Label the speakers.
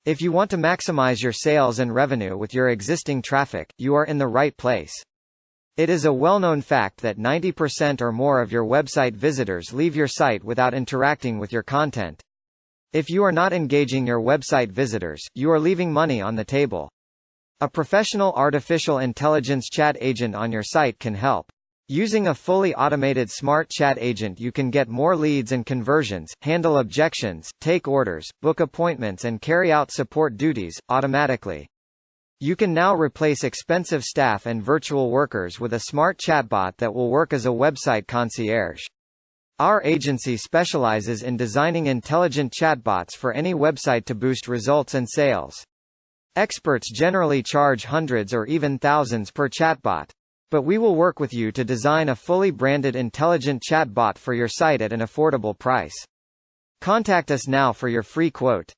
Speaker 1: If you want to maximize your sales and revenue with your existing traffic, you are in the right place. It is a well-known fact that 90% or more of your website visitors leave your site without interacting with your content. If you are not engaging your website visitors, you are leaving money on the table. A professional artificial intelligence chat agent on your site can help. Using a fully automated smart chat agent, you can get more leads and conversions, handle objections, take orders, book appointments, and carry out support duties automatically. You can now replace expensive staff and virtual workers with a smart chatbot that will work as a website concierge. Our agency specializes in designing intelligent chatbots for any website to boost results and sales. Experts generally charge hundreds or even thousands per chatbot. But we will work with you to design a fully branded intelligent chatbot for your site at an affordable price. Contact us now for your free quote.